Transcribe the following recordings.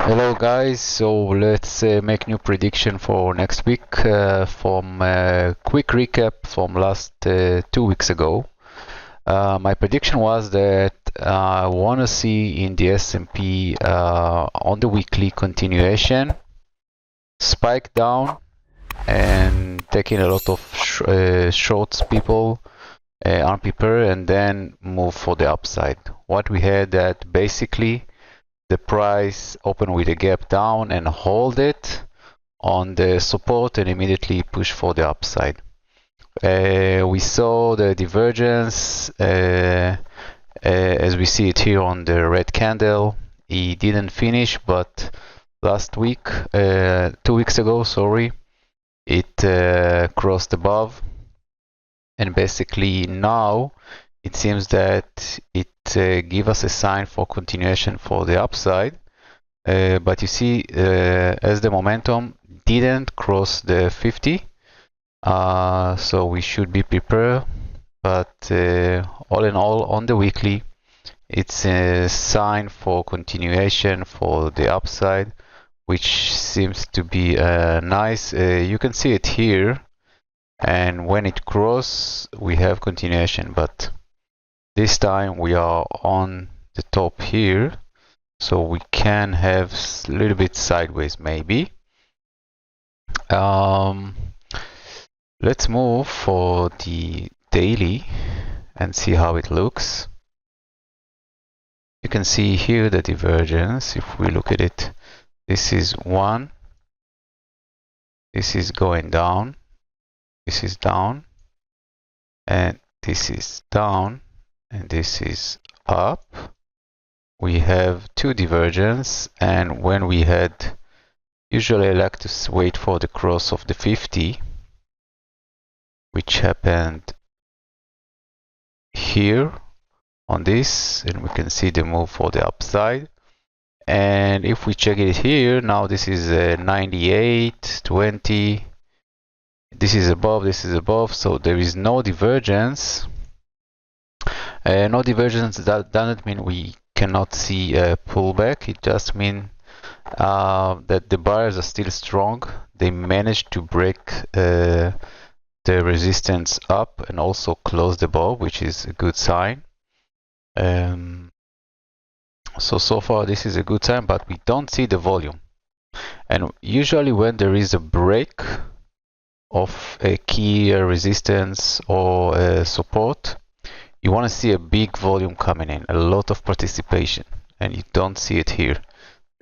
Hello guys, so let's make new prediction for next week from quick recap from last 2 weeks ago. My prediction was that I want to see in the S&P on the weekly continuation, spike down and taking a lot of shorts people unprepared and then move for the upside. What we had that basically the price open with a gap down and hold it on the support and immediately push for the upside. We saw the divergence as we see it here on the red candle. It didn't finish, but last week, 2 weeks ago, sorry, it crossed above, and basically now it seems that it gives us a sign for continuation for the upside. But you see, as the momentum didn't cross the 50, so we should be prepared. But all in all, on the weekly, it's a sign for continuation for the upside, which seems to be nice. You can see it here, and when it crosses, we have continuation. But this time we are on the top here, so we can have a little bit sideways maybe. Let's move for the daily and see how it looks. You can see here the divergence. If we look at it, this is one, this is going down, this is down, and this is down, and this is up. We have two divergence, and when we had, usually I like to wait for the cross of the 50, which happened here on this, and we can see the move for the upside. And if we check it here, now this is 98, 20, this is above, so there is no divergence. No divergence, that doesn't mean we cannot see a pullback. It just means that the buyers are still strong. They managed to break the resistance up and also close the above, which is a good sign. So far this is a good sign, but we don't see the volume. And usually when there is a break of a key resistance or support, you want to see a big volume coming in, a lot of participation, and you don't see it here.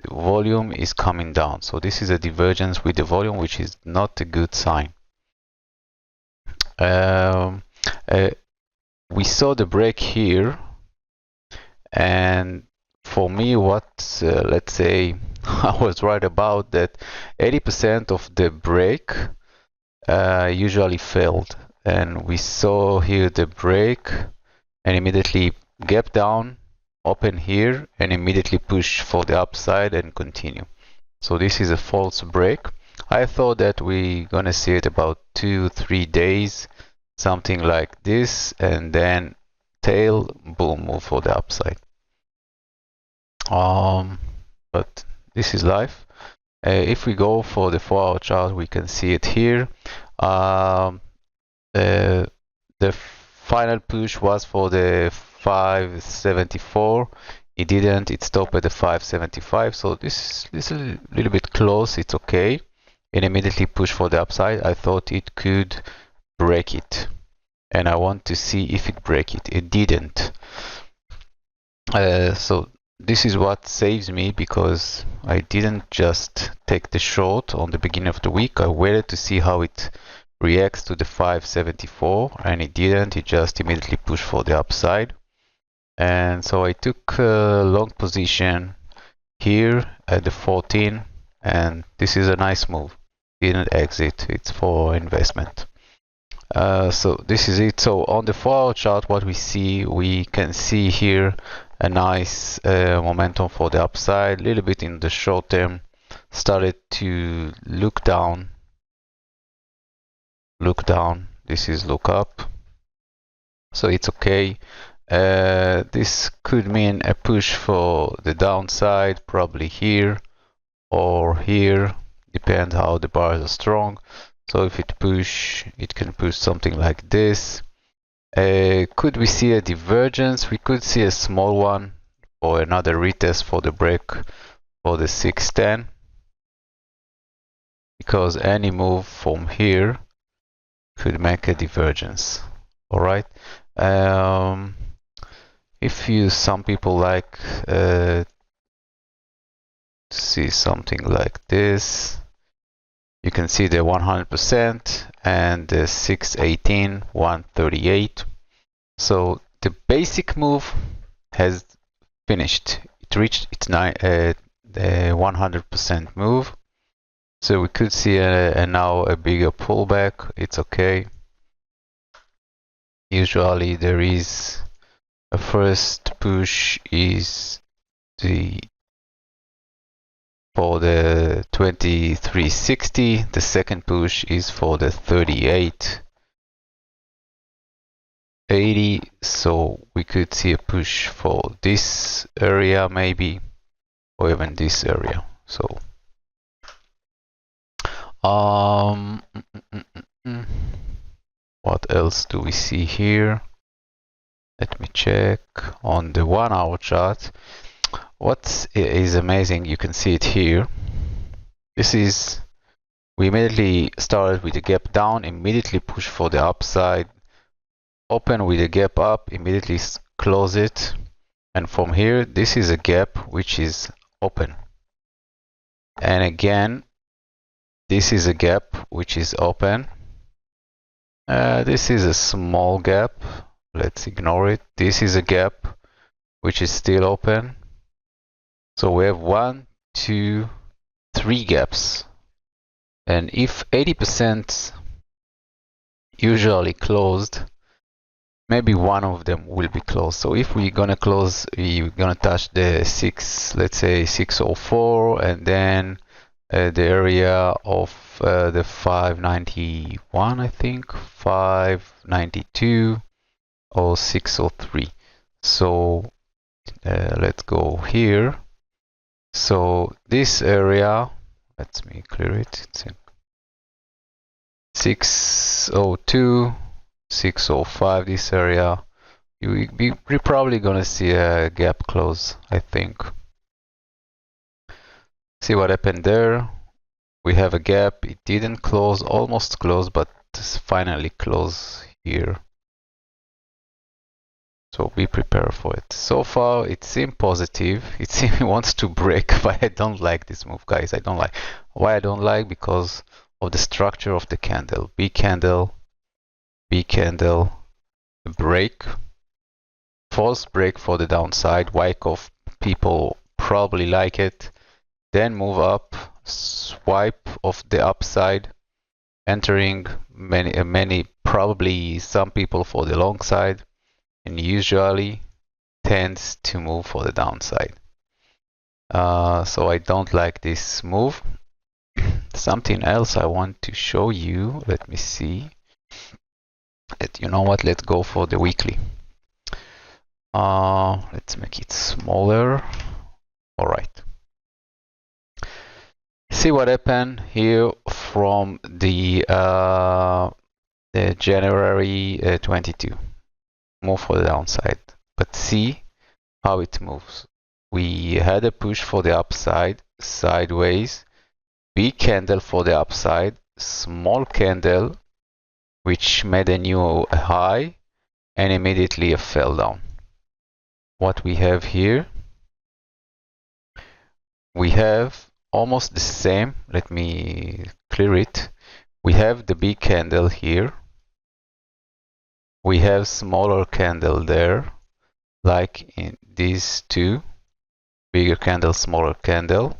The volume is coming down, so this is a divergence with the volume, which is not a good sign. We saw the break here, and for me, what let's say I was right about that 80% of the break usually failed, and we saw here the break and immediately gap down, open here, and immediately push for the upside and continue. So this is a false break. I thought that we're gonna see it about 2-3 days, something like this, and then tail, boom, move for the upside. But this is life. If we go for the 4-hour chart, we can see it here. The final push was for the 574. It didn't. It stopped at the 575. So this is a little bit close. It's okay. It immediately pushed for the upside. I thought it could break it, and I want to see if it break it. It didn't. So this is what saves me, because I didn't just take the short on the beginning of the week. I waited to see how it reacts to the 574, and it didn't. It just immediately pushed for the upside, and so I took a long position here at the 14, and this is a nice move. Didn't exit. It's for investment. So this is it. So on the 4-hour chart, what we can see here a nice momentum for the upside. A little bit in the short term, started to look down. This is look up, so it's okay. This could mean a push for the downside, probably here, or here, depends how the bars are strong. So if it can push something like this. Could we see a divergence? We could see a small one or another retest for the break for the 610, because any move from here could make a divergence. All right. If some people like to see something like this, you can see the 100% and the 618, 138. So the basic move has finished. It reached its 100% move. So we could see now a bigger pullback. It's okay. Usually there is a first push is for the 2360. The second push is for the 3880. So we could see a push for this area maybe, or even this area. So what else do we see here? Let me check on the 1 hour chart. What is amazing, you can see it here. We immediately started with a gap down, immediately push for the upside, open with a gap up, immediately close it. And from here, this is a gap which is open. And again, this is a gap which is open. This is a small gap. Let's ignore it. This is a gap which is still open. So we have 1, 2, 3 gaps. And if 80% usually closed, maybe one of them will be closed. So if we're gonna close, we're gonna touch the 6, let's say 604, and then the area of the 591, I think, 592 or 603. So let's go here. So this area, let me clear it. It's in 602, 605. This area, we're probably gonna see a gap close, I think. See what happened there. We have a gap. It didn't close, almost closed, but finally closed here. So be prepared for it. So far, it seemed positive. It seems it wants to break, but I don't like this move, guys. I don't like. Why I don't like? Because of the structure of the candle. B candle, break, false break for the downside. Wyckoff people probably like it. Then move up, swipe of the upside, entering many, probably some people for the long side, and usually tends to move for the downside. So I don't like this move. Something else I want to show you. Let me see. You know what? Let's go for the weekly. Let's make it smaller. All right. See what happened here from the January 22. Move for the downside, but see how it moves. We had a push for the upside, sideways, big candle for the upside, small candle which made a new high, and immediately a fell down. What we have here, we have almost the same. Let me clear it. We have the big candle here. We have smaller candle there, like in these two. Bigger candle, smaller candle.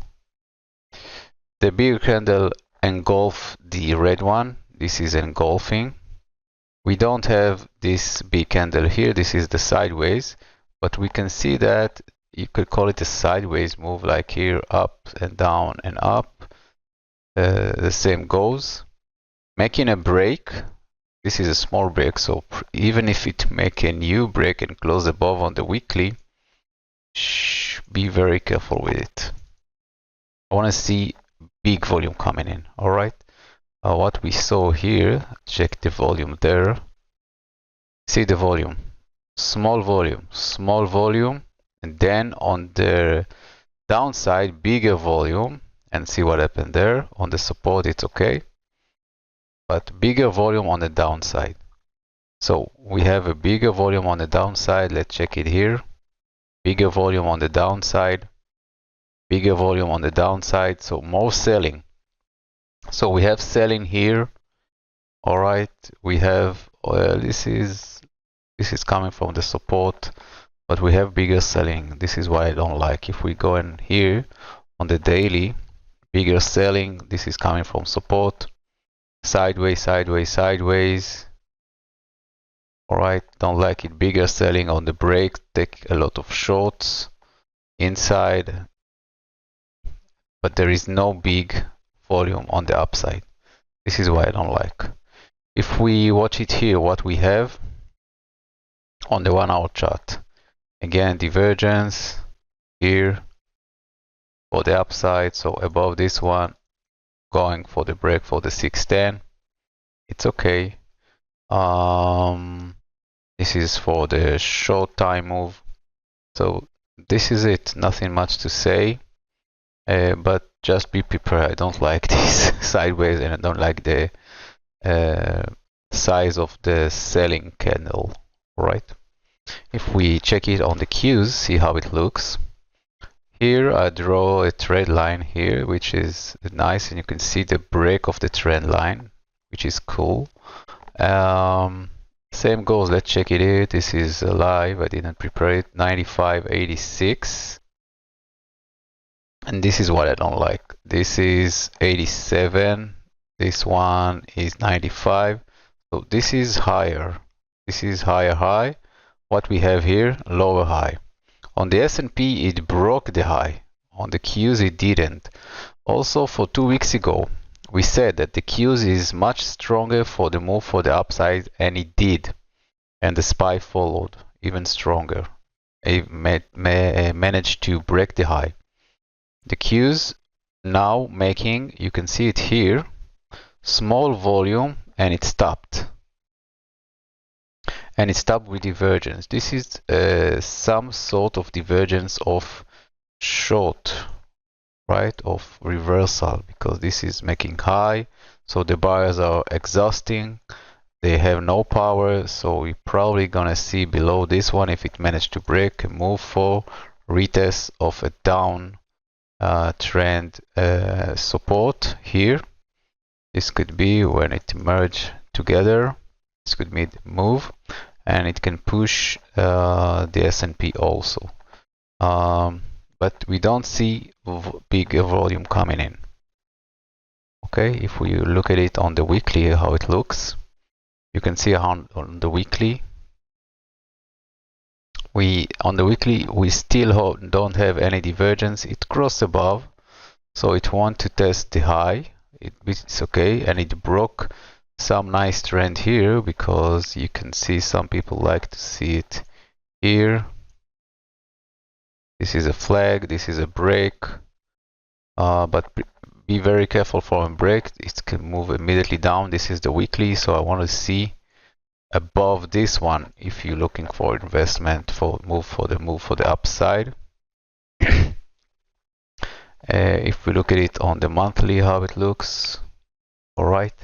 The bigger candle engulf the red one. This is engulfing. We don't have this big candle here. This is the sideways, but we can see that you could call it a sideways move, like here, up and down and up. The same goes. Making a break. This is a small break, so even if it make a new break and close above on the weekly, be very careful with it. I want to see big volume coming in. All right. What we saw here, check the volume there. See the volume, small volume, and then on the downside, bigger volume, and see what happened there. On the support, it's okay, but bigger volume on the downside. So we have a bigger volume on the downside. Let's check it here. Bigger volume on the downside, bigger volume on the downside. So more selling. So we have selling here. All right, we have this is coming from the support, but we have bigger selling. This is why I don't like. If we go in here on the daily, bigger selling. This is coming from support. Sideways, sideways, sideways. All right, don't like it. Bigger selling on the break. Take a lot of shorts inside, but there is no big volume on the upside. This is why I don't like. If we watch it here, what we have on the 1 hour chart, again, divergence here for the upside. So above this one, going for the break for the 610. It's okay. This is for the short time move. So this is it. Nothing much to say. But just be prepared. I don't like this sideways, and I don't like the size of the selling candle. Right? If we check it on the Qs, see how it looks. Here I draw a trend line here, which is nice, and you can see the break of the trend line, which is cool. Same goes. Let's check it here. This is live. I didn't prepare it. 95.86. And this is what I don't like. This is 87. This one is 95. So this is higher. This is higher high. What we have here, lower high. On the S&P, it broke the high. On the Qs, it didn't. Also, for 2 weeks ago, we said that the Qs is much stronger for the move for the upside, and it did. And the SPY followed, even stronger. It managed to break the high. The Qs now making, you can see it here, small volume, and it stopped. And it stopped with divergence. This is some sort of divergence of short, right, of reversal, because this is making high, so the buyers are exhausting, they have no power, so we're probably gonna see below this one, if it managed to break, a move for retest of a down trend support here. This could be when it merge together. This could be the move, and it can push the S&P also. But we don't see big volume coming in. Okay, if we look at it on the weekly, how it looks, you can see on the weekly. On the weekly, we still don't have any divergence. It crossed above, so it wants to test the high. It's okay, and it broke some nice trend here, because you can see some people like to see it here. This is a flag, this is a break, but be very careful for a break. It can move immediately down. This is the weekly, so I want to see above this one if you're looking for investment for move for the upside. If we look at it on the monthly, how it looks, all right.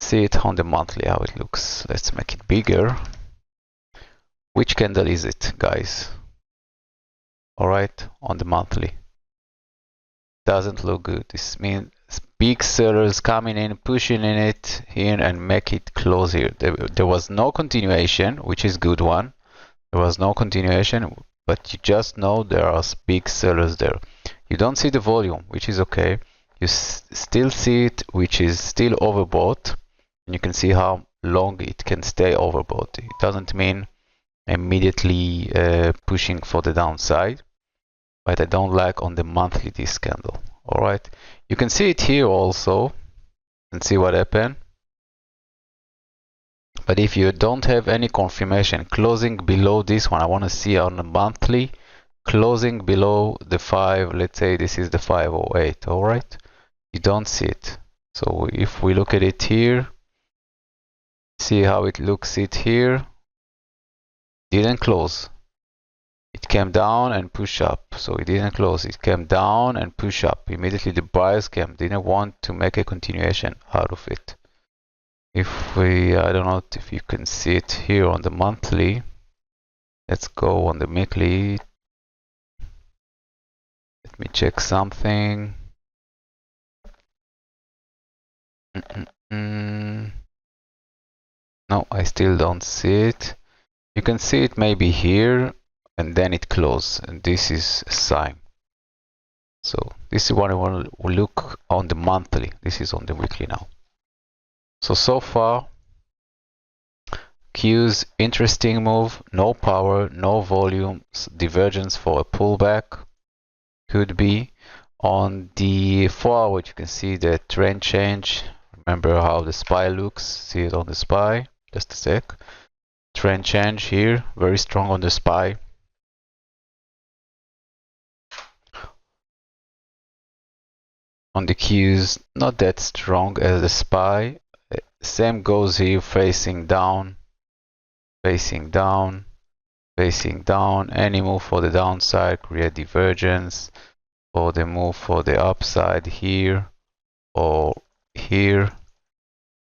See it on the monthly how it looks. Let's make it bigger. Which candle is it, guys? All right, on the monthly. Doesn't look good. This means big sellers coming in, pushing in it here, and make it close here. There was no continuation, which is good one. There was no continuation, but you just know there are big sellers there. You don't see the volume, which is okay. You still see it, which is still overbought. And you can see how long it can stay overbought. It doesn't mean immediately pushing for the downside, but I don't like on the monthly this candle. All right, you can see it here also and see what happened. But if you don't have any confirmation closing below this one, I want to see on the monthly closing below the 5. Let's say this is the 508. All right, you don't see it. So if we look at it here, see how it looks it here, didn't close. It came down and push up, so it didn't close. It came down and push up. Immediately the buyers came, didn't want to make a continuation out of it. If we, I don't know if you can see it here on the monthly. Let's go on the weekly. Let me check something. No, I still don't see it. You can see it maybe here, and then it closes, and this is a sign. So this is what I want to look on the monthly. This is on the weekly now. So far, Q's interesting move, no power, no volume, divergence for a pullback. Could be. On the 4-hour, you can see the trend change. Remember how the SPY looks. See it on the SPY. Just a sec. Trend change here, very strong on the SPY. On the Qs, not that strong as the SPY. Same goes here, facing down, facing down, facing down. Any move for the downside create divergence, or the move for the upside here or here,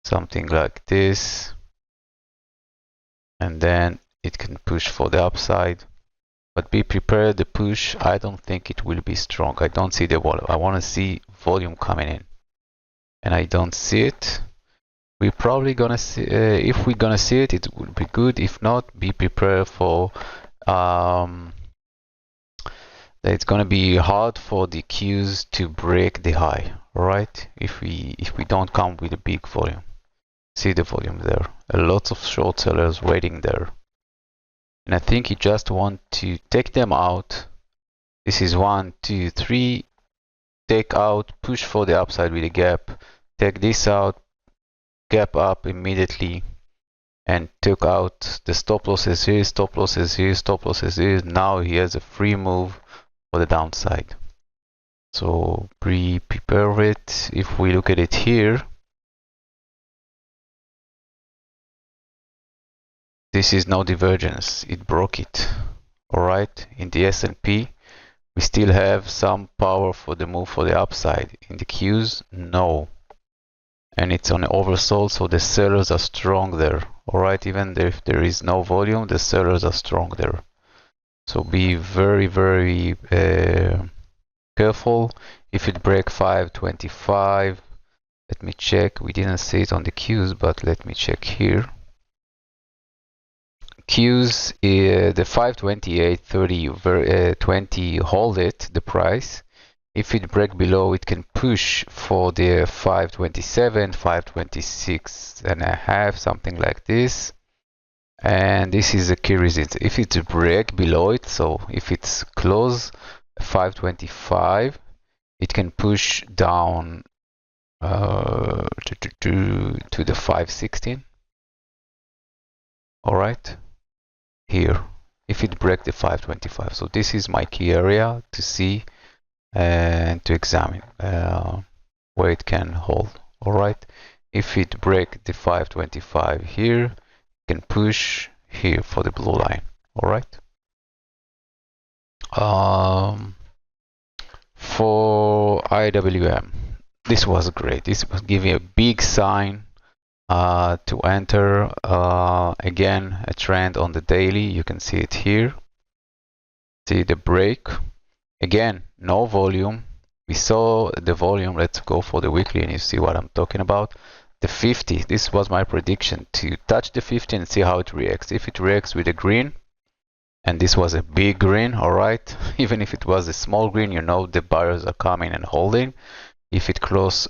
something like this, and then it can push for the upside. But be prepared, the push, I don't think it will be strong. I don't see the volume. I want to see volume coming in, and I don't see it. We're probably gonna see, if we're gonna see it, it will be good. If not, be prepared for that it's gonna be hard for the Qs to break the high. Alright, if we don't come with a big volume. See the volume there. A lot of short sellers waiting there. And I think you just want to take them out. This is 1, 2, 3. Take out, push for the upside with a gap. Take this out, gap up immediately, and took out the stop losses here, stop losses here, stop losses here. Now he has a free move for the downside. So prepare it. If we look at it here, this is no divergence. It broke it. Alright, in the S&P, we still have some power for the move for the upside. In the Qs, no. And it's on oversold, so the sellers are strong there. Alright, even if there is no volume, the sellers are strong there. So be very, very careful. If it break 525, let me check. We didn't see it on the Qs, but let me check here. Qs, the 528.30 20 hold it, the price. If it break below, it can push for the 527, 526 and a half, something like this. And this is a key resistance. If it's a break below it, so if it's close 525, it can push down to the 516. All right, here, if it break the 525. So this is my key area to see and to examine where it can hold. All right, if it break the 525 here, it can push here for the blue line. All right. For IWM, this was great. This was giving a big sign to enter. Again, a trend on the daily. You can see it here. See the break. Again, no volume. We saw the volume. Let's go for the weekly and you see what I'm talking about. The 50, this was my prediction, to touch the 50 and see how it reacts. If it reacts with a green, and this was a big green, all right, even if it was a small green, you know the buyers are coming and holding. If it cross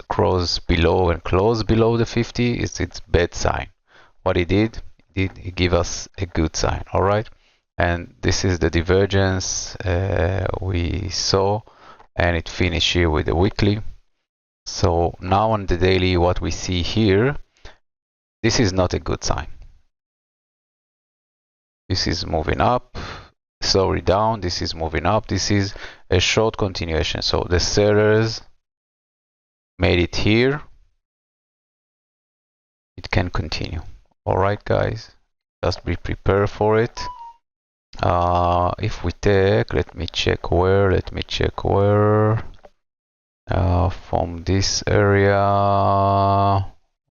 below and close below the 50, it's bad sign. What it did, it give us a good sign, all right. And this is the divergence we saw, and it finished here with the weekly. So now on the daily, what we see here, this is not a good sign. This is moving up, sorry, down, this is moving up, this is a short continuation. So the sellers made it here, it can continue. Alright guys, just be prepared for it. If we take, let me check where, from this area.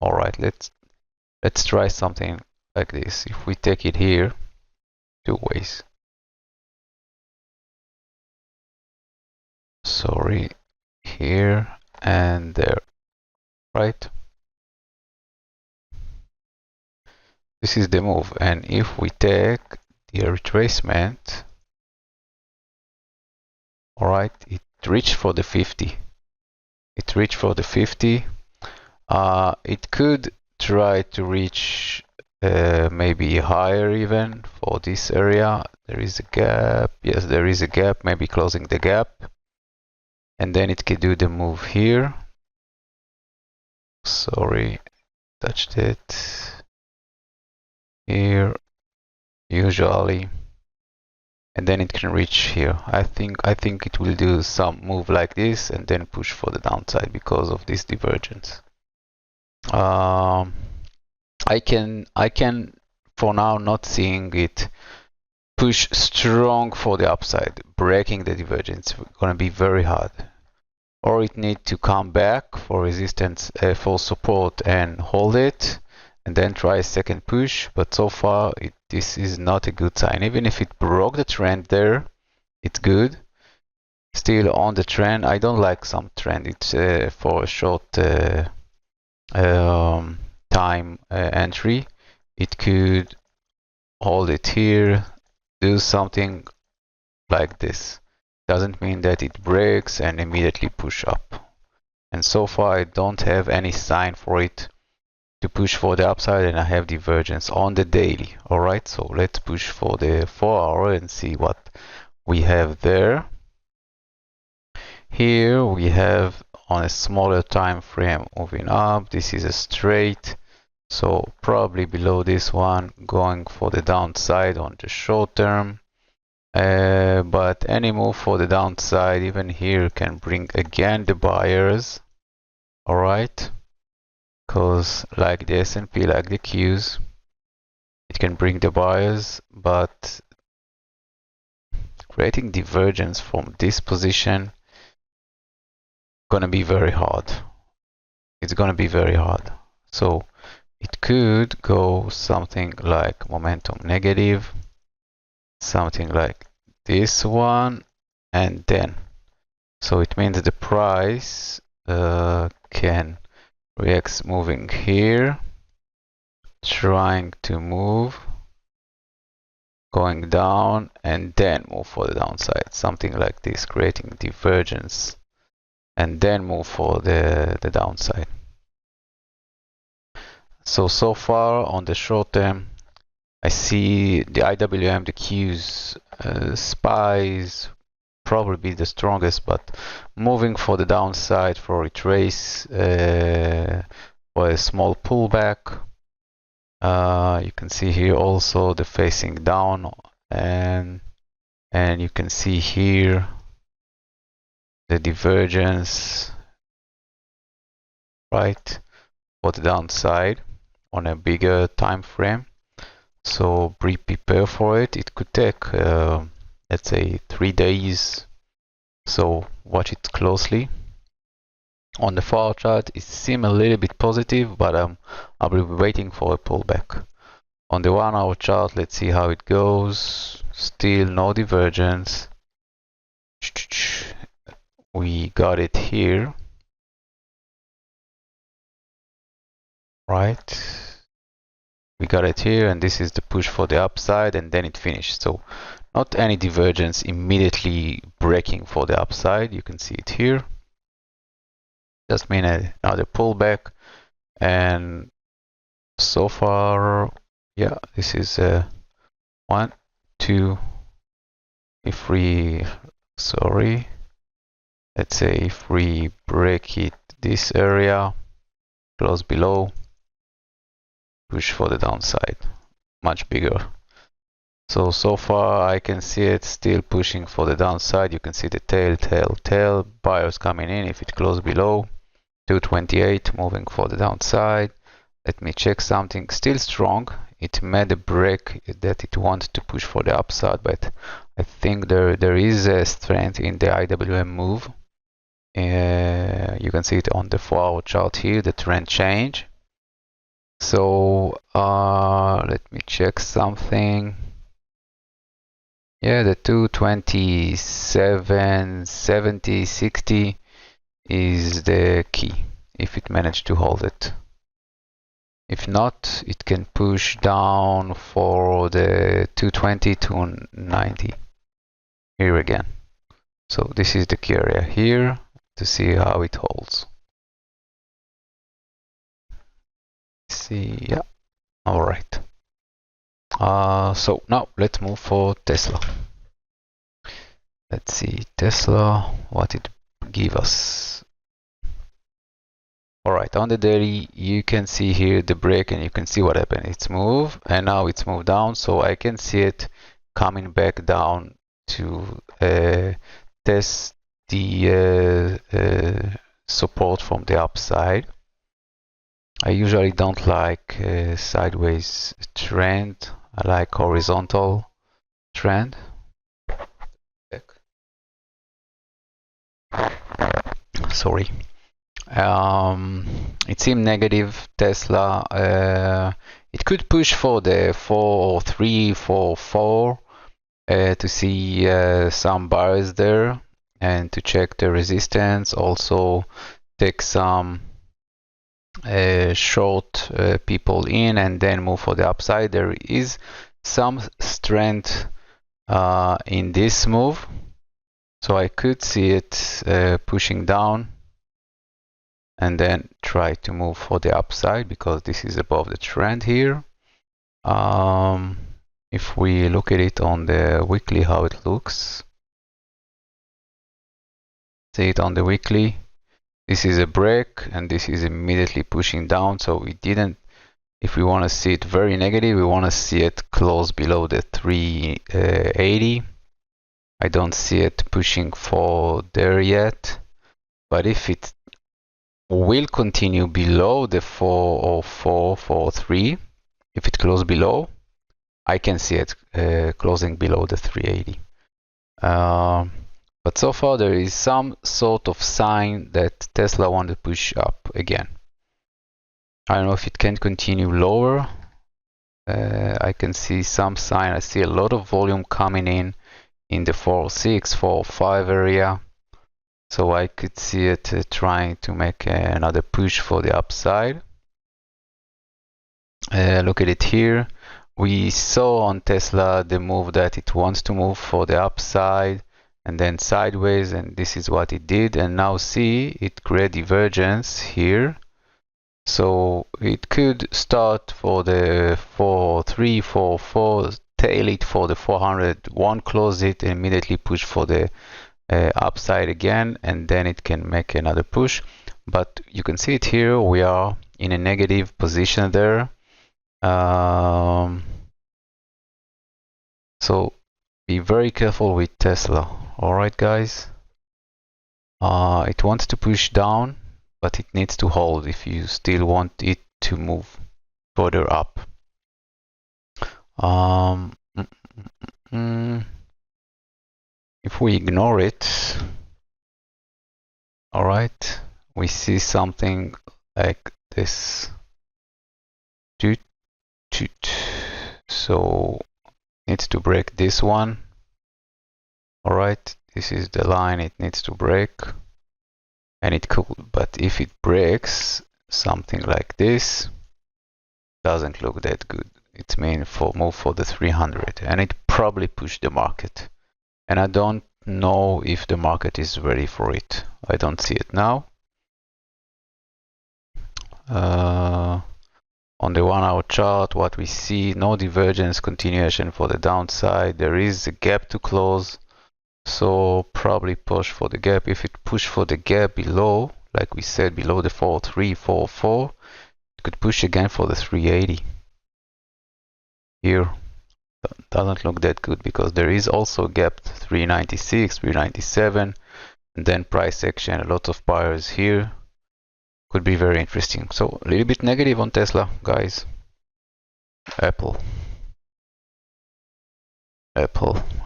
Alright, let's try something like this. If we take it here, two ways. Sorry, here and there, right? This is the move, and if we take the retracement, alright, it reached for the 50. It reached for the 50. It could try to reach maybe higher even for this area. There is a gap. Yes, there is a gap, maybe closing the gap. And then it could do the move here. Sorry, touched it. Here, usually. And then it can reach here. I think it will do some move like this and then push for the downside because of this divergence. I can for now not seeing it push strong for the upside. Breaking the divergence is gonna be very hard. Or it need to come back for resistance, for support and hold it, and then try a second push. But so far this is not a good sign. Even if it broke the trend there, it's good. Still on the trend. I don't like some trend. It's for a short time entry. It could hold it here, do something like this. Doesn't mean that it breaks and immediately push up. And so far I don't have any sign for it to push for the upside, and I have divergence on the daily. Alright, so let's push for the 4 hour and see what we have there. Here we have on a smaller time frame moving up. This is a straight, so probably below this one, going for the downside on the short term. But any move for the downside, even here, can bring again the buyers. Alright, because like the S&P, like the Qs, it can bring the buyers, but creating divergence from this position gonna be very hard. It's gonna be very hard. So it could go something like momentum negative, something like this one, and then. So it means the price can react moving here, trying to move, going down, and then move for the downside. Something like this, creating divergence, and then move for the downside. So far on the short term, I see the IWM, the Qs, SPYs probably be the strongest, but moving for the downside for retrace or a small pullback. You can see here also the facing down, and you can see here the divergence, right, for the downside on a bigger time frame. So be prepared for it. It could take let's say 3 days, so watch it closely. On the 4 hour chart, it seems a little bit positive, but I'll be waiting for a pullback. On the 1 hour chart, let's see how it goes. Still no divergence. We got it here, right? We got it here, and this is the push for the upside, and then it finished. So not any divergence immediately breaking for the upside. You can see it here. Just mean another pullback, and so far, yeah, this is 1, 2. If we, sorry, let's say if we break it this area, close below, push for the downside, much bigger. So far I can see it still pushing for the downside. You can see the tail, buyers coming in. If it closes below 228, moving for the downside. Let me check something. Still strong. It made a break that it wants to push for the upside, but I think there is a strength in the IWM move. You can see it on the 4-hour chart here, the trend change. So let me check something. Yeah, the 227, 70, 60 is the key if it managed to hold it. If not, it can push down for the 220 to 90 here again. So this is the key area here to see how it holds. See, yeah, all right. So now let's move for Tesla. Let's see Tesla, what it give us. All right, on the daily, you can see here the break and you can see what happened. It's moved and now it's moved down. So I can see it coming back down to test the support from the upside. I usually don't like sideways trend. I like horizontal trend. Sorry. It seemed negative. Tesla. It could push for the 403, 44 to see some buyers there and to check the resistance. Also take some short people in and then move for the upside. There is some strength in this move, so I could see it pushing down and then try to move for the upside because this is above the trend here. If we look at it on the weekly, how it looks, see it on the weekly. This is a break and this is immediately pushing down, so we didn't. If we want to see it very negative, we want to see it close below the 380. I don't see it pushing for there yet, but if it will continue below the 404, 403, if it closes below, I can see it closing below the 380. But so far there is some sort of sign that Tesla want to push up again. I don't know if it can continue lower. I can see some sign. I see a lot of volume coming in the 406, 405 area. So I could see it trying to make another push for the upside. Look at it here. We saw on Tesla the move that it wants to move for the upside and then sideways, and this is what it did. And now see, it create divergence here. So it could start for the 4.3, 4.4, tail it for the 401, close it, and immediately push for the upside again, and then it can make another push. But you can see it here, we are in a negative position there. So be very careful with Tesla. Alright guys, it wants to push down, but it needs to hold if you still want it to move further up. If we ignore it, alright, we see something like this. So needs to break this one. Alright, this is the line it needs to break, and it could, but if it breaks something like this, doesn't look that good. It means for move for the 300, and it probably pushed the market, and I don't know if the market is ready for it. I don't see it now. On the 1 hour chart, what we see, no divergence, continuation for the downside. There is a gap to close, so probably push for the gap. If it push for the gap below, like we said, below the 4.3, 4.4, it could push again for the 380 here. doesn't look that good because there is also a gap 396, 397, and then price action, a lot of buyers here. Could be very interesting. So a little bit negative on Tesla, guys. Apple,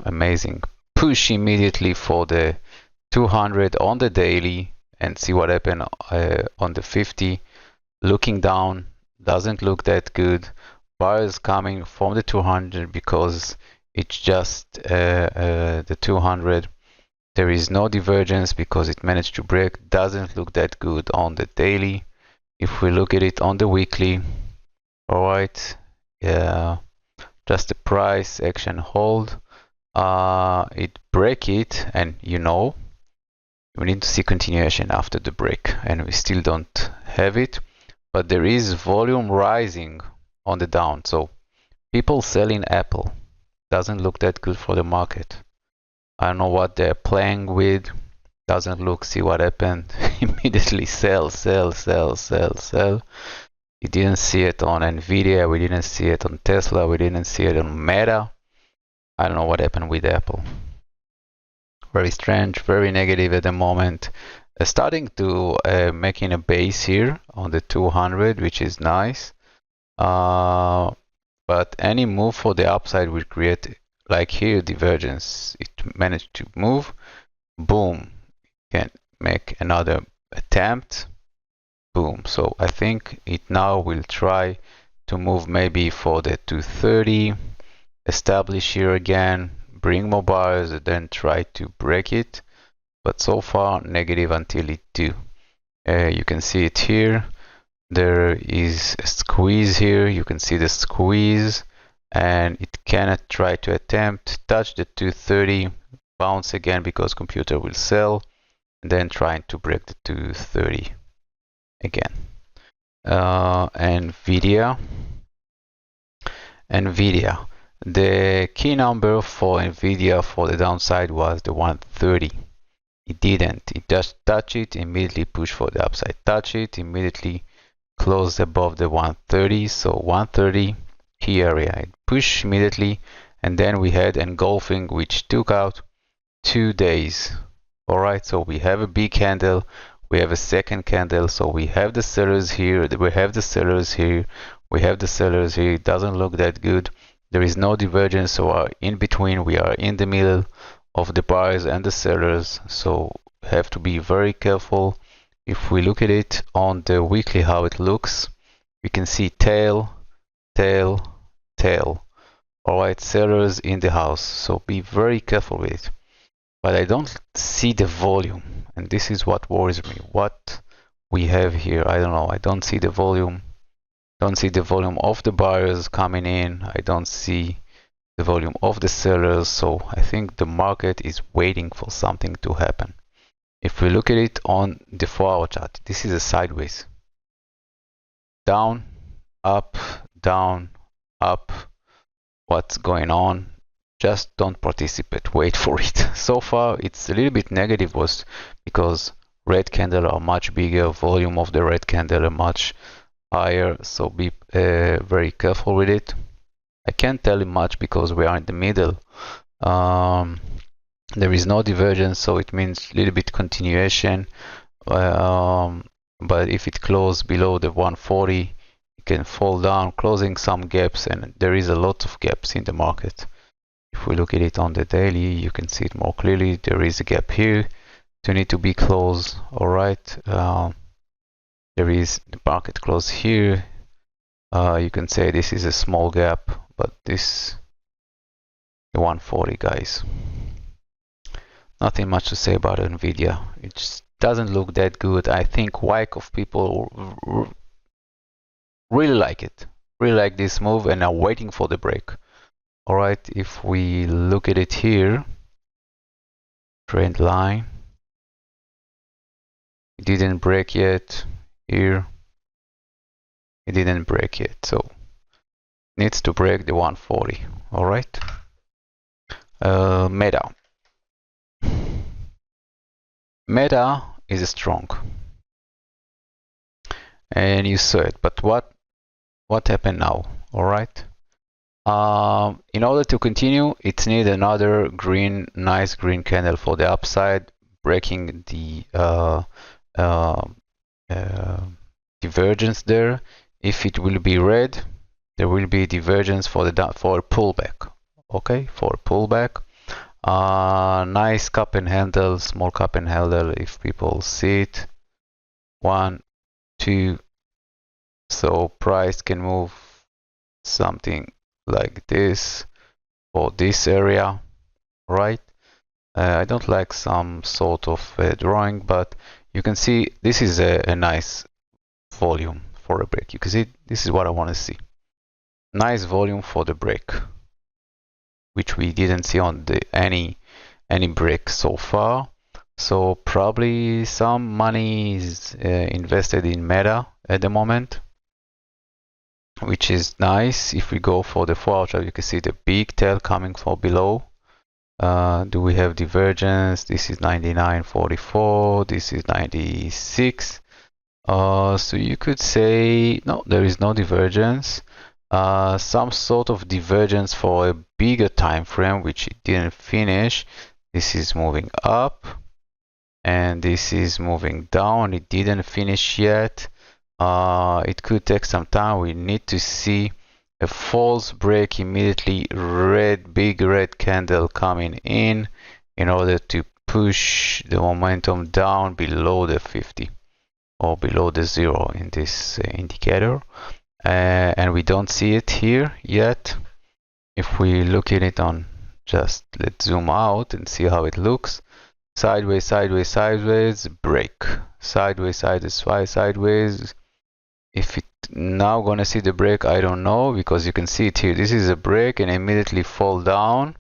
amazing. Push immediately for the 200 on the daily and see what happened on the 50. Looking down, doesn't look that good. Buyers coming from the 200 because it's just the 200. There is no divergence because it managed to break. Doesn't look that good on the daily. If we look at it on the weekly, all right, just the price action hold. It break it, and you know we need to see continuation after the break, and we still don't have it. But there is volume rising on the down, so people selling Apple. Doesn't look that good for the market. I don't know what they're playing with. Doesn't look. See what happened. Immediately sell, sell, sell, sell, sell. You didn't see it on Nvidia. We didn't see it on Tesla. We didn't see it on Meta. I don't know what happened with Apple. Very strange. Very negative at the moment. Starting to making a base here on the 200, which is nice. But any move for the upside will create, like here, divergence. It managed to move. Boom. Can make another attempt. Boom. So I think it now will try to move maybe for the 230. Establish here again. Bring more buyers and then try to break it. But so far negative until it do. You can see it here. There is a squeeze here. You can see the squeeze, and it cannot try to attempt touch the 230, bounce again because computer will sell, and then trying to break the 230 again. Nvidia. The key number for Nvidia for the downside was the 130. It didn't. It just touch it, immediately push for the upside. Touch it, immediately close above the 130. So 130 key area. It push immediately, and then we had engulfing, which took out 2 days. All right. So we have a big candle. We have a second candle. So we have the sellers here. We have the sellers here. We have the sellers here. It doesn't look that good. There is no divergence. So in between, we are in the middle of the buyers and the sellers, so have to be very careful. If we look at it on the weekly, how it looks, we can see tail, tail, tail. All right, sellers in the house, so be very careful with it. But I don't see the volume, and this is what worries me. What we have here, I don't know. I don't see the volume. Don't see the volume of the buyers coming in. I don't see the volume of the sellers, so I think the market is waiting for something to happen. If we look at it on the 4-hour chart, this is a sideways. Down, up, down, up. What's going on? Just don't participate, wait for it. So far it's a little bit negative, was because red candle are much bigger, volume of the red candle are much higher, so be very careful with it. I can't tell you much because we are in the middle. There is no divergence, so it means a little bit continuation. But if it closes below the 140, it can fall down, closing some gaps, and there is a lot of gaps in the market. If we look at it on the daily, you can see it more clearly. There is a gap here, so need to be closed. All right. There is the market close here. You can say this is a small gap, but this the 140, guys. Nothing much to say about Nvidia. It just doesn't look that good. I think whack of people really like it, really like this move, and are waiting for the break. All right, if we look at it here, trend line, it didn't break yet. Here, it didn't break yet, so needs to break the 140. All right. Meta is strong, and you saw it. But what happened now? All right. In order to continue, it needs another nice green candle for the upside, breaking the uh, divergence there. If it will be red, there will be divergence for a pullback. Okay, for a pullback. Nice cup and handle, small cup and handle. If people see it, 1, 2. So price can move something like this for this area, right? I don't like some sort of drawing, but you can see this is a nice volume for a break. You can see this is what I want to see. Nice volume for the break, which we didn't see on any break so far. So probably some money is invested in Meta at the moment, which is nice. If we go for the 4-hour chart, you can see the big tail coming from below. Do we have divergence? This is 99.44. This is 96. So you could say no, there is no divergence. Some sort of divergence for a bigger time frame, which it didn't finish. This is moving up, and this is moving down. It didn't finish yet. It could take some time. We need to see a false break immediately, big red candle coming in order to push the momentum down below the 50 or below the 0 in this indicator. And we don't see it here yet. If we look at it on, just let's zoom out and see how it looks. Sideways, sideways, sideways, break. Sideways, sideways, sideways. If it now gonna see the break, I don't know, because you can see it here. This is a break and immediately fall down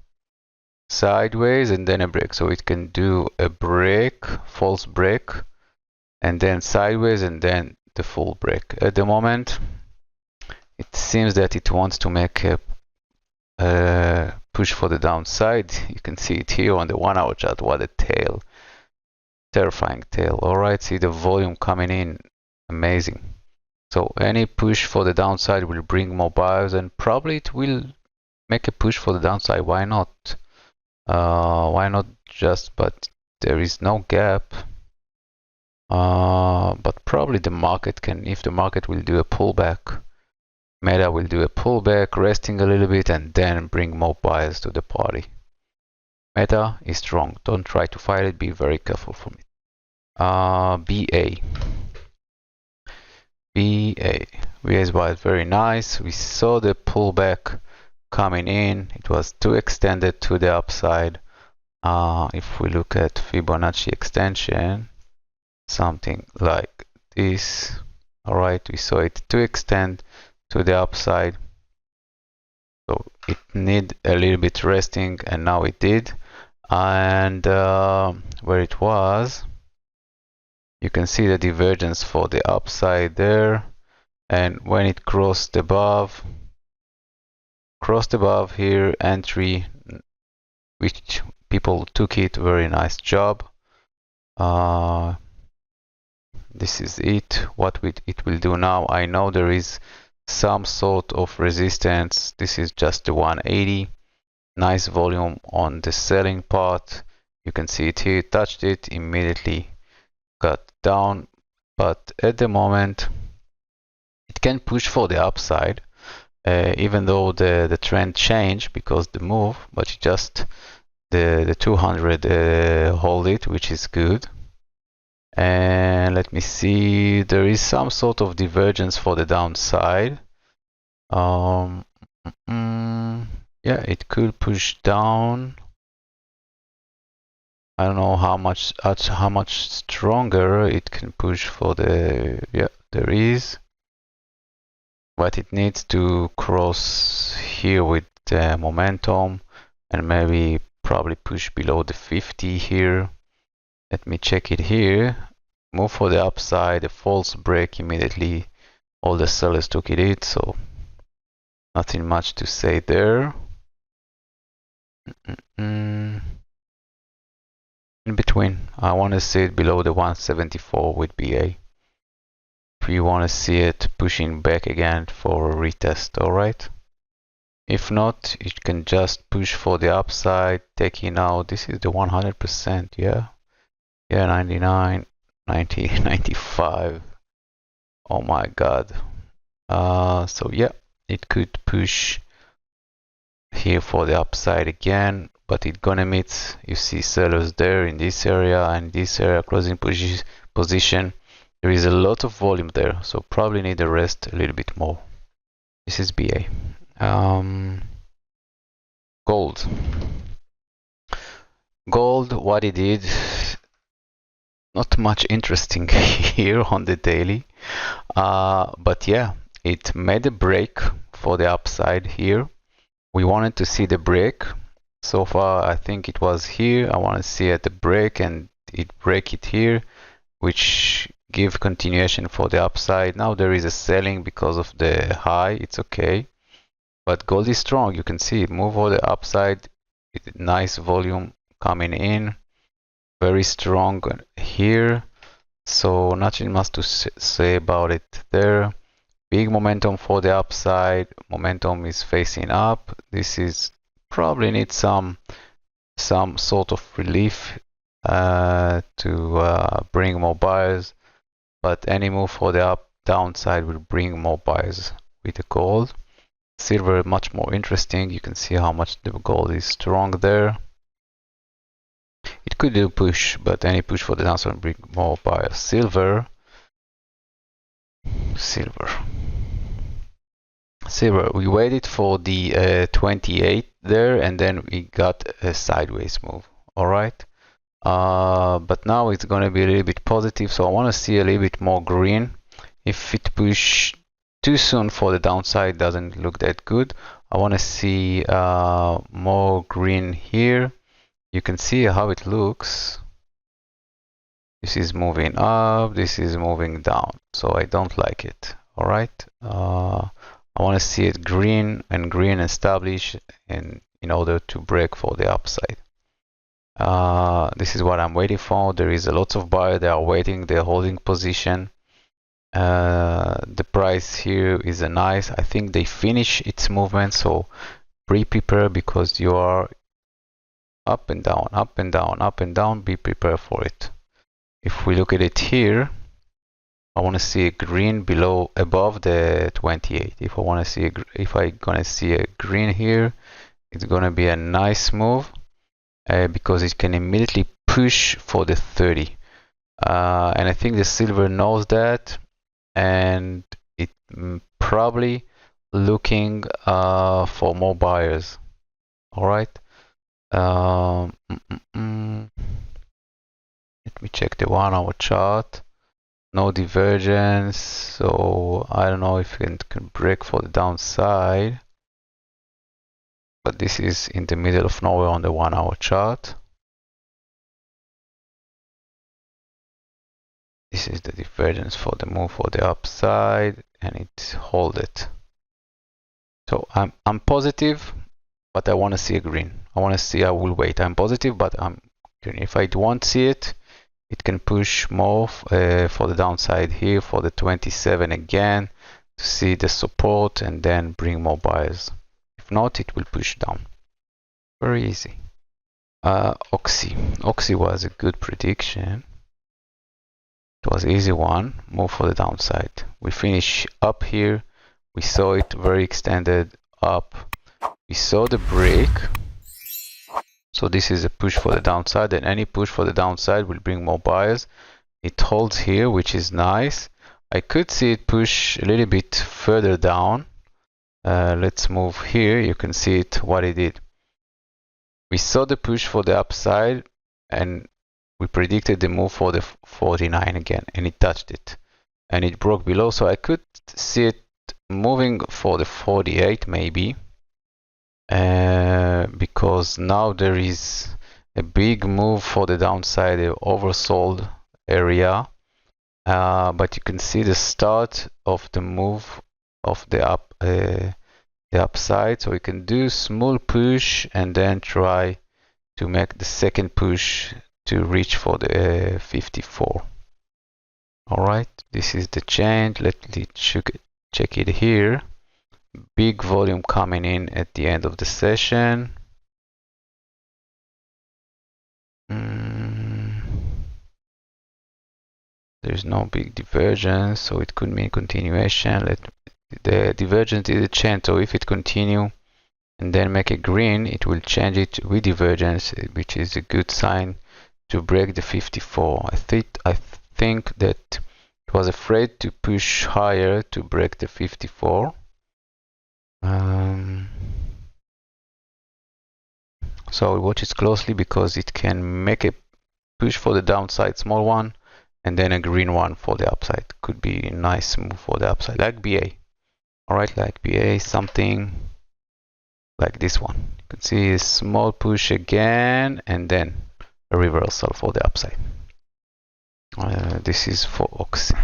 sideways and then a break. So it can do a break, false break, and then sideways and then the full break. At the moment, it seems that it wants to make a push for the downside. You can see it here on the 1-hour chart. What a tail. Terrifying tail. Alright, see the volume coming in. Amazing. So any push for the downside will bring more buyers, and probably it will make a push for the downside. Why not? Why not just, but there is no gap. But probably the market can, if the market will do a pullback, Meta will do a pullback, resting a little bit, and then bring more buyers to the party. Meta is strong. Don't try to fight it. Be very careful from it. BA. BA was very nice. We saw the pullback coming in. It was too extended to the upside. If we look at Fibonacci extension, something like this. Alright, we saw it to extend to the upside. So it need a little bit resting, and now it did. And where it was, you can see the divergence for the upside there. And when it crossed above here, entry, which people took it, very nice job. This is it. What it will do now, I know there is some sort of resistance. This is just the 180. Nice volume on the selling part. You can see it here, touched it, immediately got down. But at the moment, it can push for the upside, even though the trend changed because the move, but just the 200 hold it, which is good. And let me see, there is some sort of divergence for the downside. Yeah, it could push down. I don't know how much stronger it can push for the, yeah, there is. But it needs to cross here with the momentum and maybe probably push below the 50 here. Let me check it here. Move for the upside, a false break immediately. All the sellers took it, so nothing much to say there. In between, I want to see it below the 174 with BA. If you want to see it pushing back again for a retest, alright? If not, it can just push for the upside, taking out, this is the 100%, yeah? Yeah, 99, 90, 95. Oh my God. So yeah, it could push here for the upside again, but it's gonna meet, you see sellers there in this area and this area closing position. There is a lot of volume there, so probably need to rest a little bit more. This is BA. Gold. Gold, what it did, not much interesting here on the daily, but yeah, it made a break for the upside here. We wanted to see the break. So far, I think it was here. I want to see at the break, and it break it here, which give continuation for the upside. Now there is a selling because of the high. It's okay, but gold is strong. You can see it move for the upside. Nice volume coming in, very strong here. So nothing much to say about it there. Big momentum for the upside. Momentum is facing up. This is probably needs some sort of relief to bring more buyers, but any move for the downside will bring more buyers with the gold. Silver much more interesting. You can see how much the gold is strong there. It could do push, but any push for the downside will bring more buyers. Silver, we waited for the 28 there, and then we got a sideways move. All right, but now it's going to be a little bit positive, so I want to see a little bit more green. If it push too soon for the downside, doesn't look that good. I want to see more green here. You can see how it looks. This is moving up, this is moving down, so I don't like it. All right, I want to see it green and green establish in order to break for the upside. This is what I'm waiting for. There is a lot of buyers. They are waiting. They're holding position. The price here is a nice. I think they finish its movement. So prepare because you are up and down, up and down, up and down. Be prepared for it. If we look at it here, I want to see a green below, above the 28. If I want to see, if I'm gonna see a green here, it's gonna be a nice move because it can immediately push for the 30. And I think the silver knows that, and it probably looking for more buyers. All right. Let me check the 1 hour chart. No divergence, so I don't know if it can break for the downside, but this is in the middle of nowhere on the 1 hour chart. This is the divergence for the move for the upside, and it hold it. So I'm positive, but I want to see a green. I want to see. I will wait. I'm positive, but I'm green. If I don't see it, it can push more for the downside here for the 27 again to see the support and then bring more buyers. If not, it will push down. Very easy. Oxy was a good prediction. It was an easy one. Move for the downside. We finish up here. We saw it very extended up. We saw the break. So this is a push for the downside, and any push for the downside will bring more buyers. It holds here, which is nice. I could see it push a little bit further down. Let's move here. You can see it, what it did. We saw the push for the upside, and we predicted the move for the 49 again, and it touched it. And it broke below, so I could see it moving for the 48 maybe. Because now there is a big move for the downside, the oversold area, but you can see the start of the move of the upside. So we can do small push and then try to make the second push to reach for the 54. All right, this is the change. Let me check it here. big volume coming in at the end of the session. There's no big divergence, so it could mean continuation. The divergence is a change, so if it continue and then make a green, it will change it with divergence, which is a good sign to break the 54. I think that it was afraid to push higher to break the 54. So watch it closely because it can make a push for the downside, small one, and then a green one for the upside. Could be a nice move for the upside, like BA. Alright, like BA, something like this one. You can see a small push again, and then a reversal for the upside. This is for Oxy.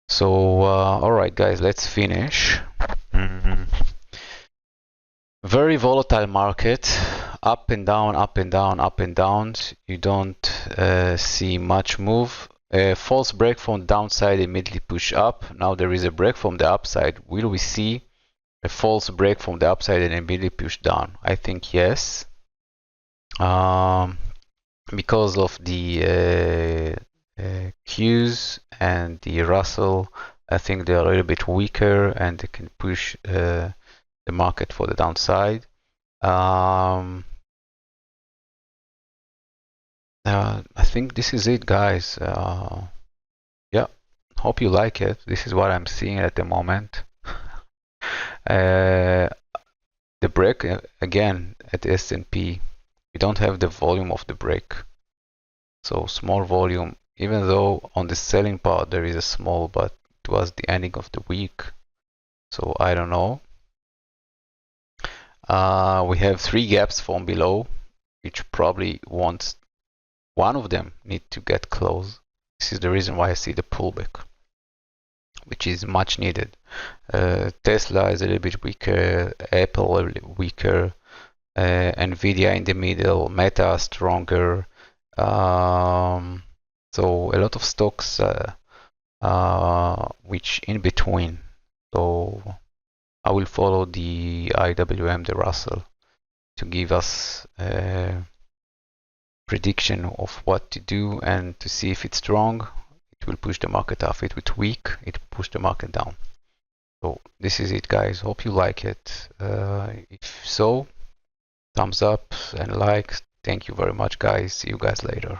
So, alright guys, let's finish. Very volatile market, up and down, up and down, up and down. You don't see much move. False break from downside, immediately push up. Now there is a break from the upside. Will we see a false break from the upside and immediately push down? I think yes. Because of the Qs and the Russell, I think they're a little bit weaker and they can push the market for the downside. I think this is it, guys. Yeah, hope you like it. This is what I'm seeing at the moment. The break again at S&P, we don't have the volume of the break, so small volume. Even though on the selling part there is a small, but it was the ending of the week, so I don't know. We have 3 gaps from below, which probably wants one of them need to get closed. This is the reason why I see the pullback, which is much needed. Tesla is a little bit weaker, Apple a little weaker, Nvidia in the middle, Meta stronger. So a lot of stocks which in between. So I will follow the IWM, the Russell, to give us a prediction of what to do and to see if it's strong. It will push the market up. If it's weak, it will push the market down. So this is it, guys. Hope you like it. If so, thumbs up and like. Thank you very much, guys. See you guys later.